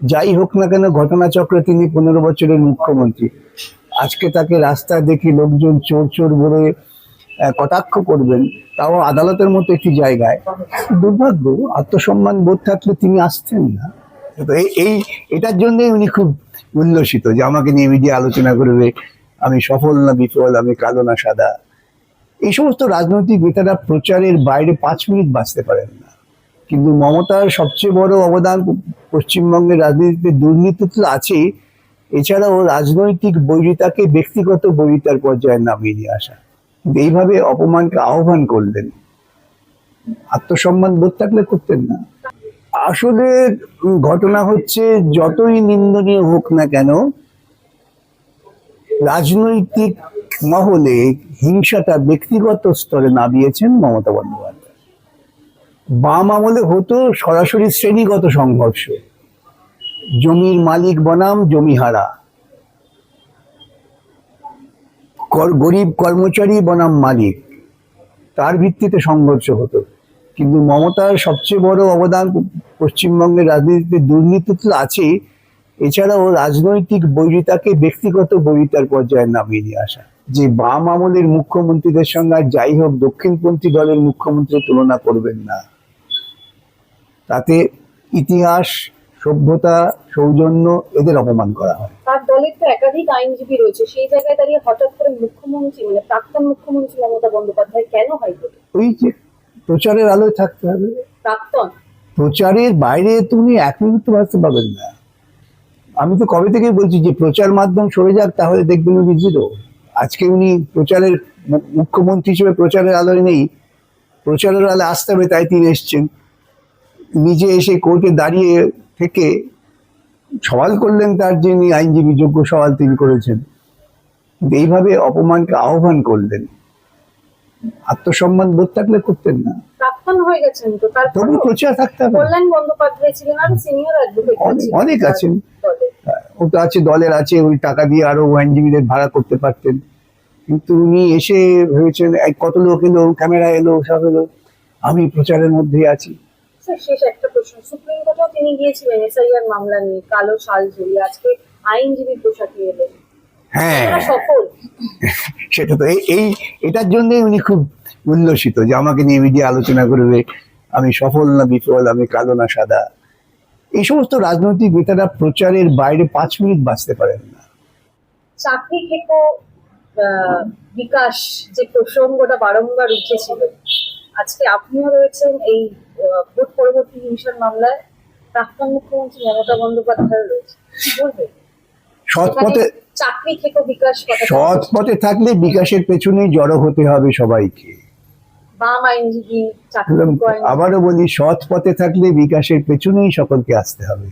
যাই হোক না কেন ঘটনাচক্রে তিনি 15 বছরের মুখ্যমন্ত্রী। আজকে তাকে রাস্তায় দেখি লোকজন চোর চোর বলে কটাক্ষ করবেন, তাও আদালতের মতো একটি জায়গায়। দুর্ভাগ্য, আত্মসম্মান বোধ থাকলে তিনি আসতেন না। তো এটার জন্য উনি খুব উল্লসিত যে আমাকে নিয়ে মিডিয়া আলোচনা করবে, আমি সফল না বিফল, আমি কালো না সাদা। এই সমস্ত রাজনৈতিক নেতারা প্রচারের বাইরে 5 মিনিট বাঁচতে পারেন না। কিন্তু মমতার সবচেয়ে বড় অবদান পশ্চিমবঙ্গের রাজনীতিতে দুর্নীতি তো আছেই, এছাড়াও রাজনৈতিক বৈরিতাকে ব্যক্তিগত বৈরিতার পর্যায়ে নামিয়ে নিয়ে আসা। কিন্তু এইভাবে অপমানকে আহ্বান করলেন, আত্মসম্মান বোধ থাকলে করতেন না। আসলে ঘটনা হচ্ছে, যতই নিন্দনীয় হোক না কেন, রাজনৈতিক মহলে হিংসাটা ব্যক্তিগত স্তরে নামিয়েছেন মমতা বন্দ্যোপাধ্যায়। বাম আমলে হতো সরাসরি শ্রেণীগত সংঘর্ষ, জমির মালিক বনাম জমিহারা, গরিব কর্মচারী বনাম মালিক, তার ভিত্তিতে সংঘর্ষ হতো। কিন্তু মমতার সবচেয়ে বড় অবদান পশ্চিমবঙ্গের রাজনীতিতে দুর্নীতি তো আছেই, এছাড়াও রাজনৈতিক বৈরিতাকে ব্যক্তিগত বৈরিতার পর্যায়ে নামিয়ে নিয়ে আসা। যে বাম আমলের মুখ্যমন্ত্রীদের সঙ্গে আর যাই হোক দক্ষিণপন্থী দলের মুখ্যমন্ত্রী তুলনা করবেন না, তাতে ইতিহাস, সভ্যতা, সৌজন্য এদের অপমান করা হয়। তার দলের তো একাধিক আইনজীবী রয়েছে, সেই জায়গায় দাঁড়িয়ে হঠাৎ করে মুখ্যমন্ত্রী মানে প্রাক্তন মুখ্যমন্ত্রী মমতা বন্দ্যোপাধ্যায় কেন হাইকোর্টে? ওই যে প্রচারের আলোয় থাকতে হবে। প্রাক্তন প্রচারের বাইরে তুমি 1 মিনিট তো বাঁচতে পারবেন না। আমি তো কবে থেকেই বলছি যে প্রচার মাধ্যম সরে যাক, তাহলে দেখবেন উনি জিরো। আজকে উনি প্রচারের মুখ্যমন্ত্রী হিসেবে প্রচারের আলোয় নেই, প্রচারের আলোয় আসতে হবে, তাই তিনি এসছেন। নিজে এসে কোর্টে দাঁড়িয়ে থেকে সওয়াল করলেন, তার যিনি আইনজীবী, যোগ্য সওয়াল তিনি করেছেন। কিন্তু এইভাবে অপমানকে আহ্বান করলেন, আত্মসম্মান বোধ থাকলে করতেন না। প্রাক্তন হয়ে গেছেন তো, তবু প্রচার থাকতে হবে। কল্যাণ বন্দ্যোপাধ্যায় ছিলেন আর সিনিয়র অ্যাডভোকেট অনেক আছেন, ও তো আছে, দলের আছে, ওই টাকা দিয়ে আরো আইনজীবীদের ভাড়া করতে পারতেন। কিন্তু উনি এসে ভেবেছেন কত লোক এলো, ক্যামেরা এলো, সব এলো, আমি প্রচারের মধ্যেই আছি। শেষ একটা প্রশ্ন, সুপ্রিম কোর্টেও তিনি গিয়েছিলেন এসআইআর মামলা নিয়ে, কালো শাল জড়িয়ে, আজকে আইনজীবী পোশাকে এলেন। হ্যাঁ, সফল সেটা তো এটার জন্য উনি খুব উল্লসিত যে আমাকে নিয়ে মিডিয়া আলোচনা করবে, আমি সফল না বিফল, আমি কালো না সাদা। এই সমস্ত রাজনৈতিক নেতারা প্রচারের বাইরে 5 মিনিট বাঁচতে পারেন না। চাকরি খেকো বিকাশ যে প্রসঙ্গটা বারংবার উঠেছিল, আজকে আপনিও রয়েছেন এই ভোট পরবর্তী হিংসার মামলায়, প্রাক্তন মুখ্যমন্ত্রী মমতা বন্দ্যোপাধ্যায় রয়েছে, কি বলবেন? সৎ পথে চাকরি খেকো বিকাশ, সৎ পথে থাকলে বিকাশের পেছনে জড়ো হতে হবে সবাইকে। বাম আইনজীবী, আবারও বলি, সৎ পথে থাকলে বিকাশের পেছনেই সকলকে আসতে হবে।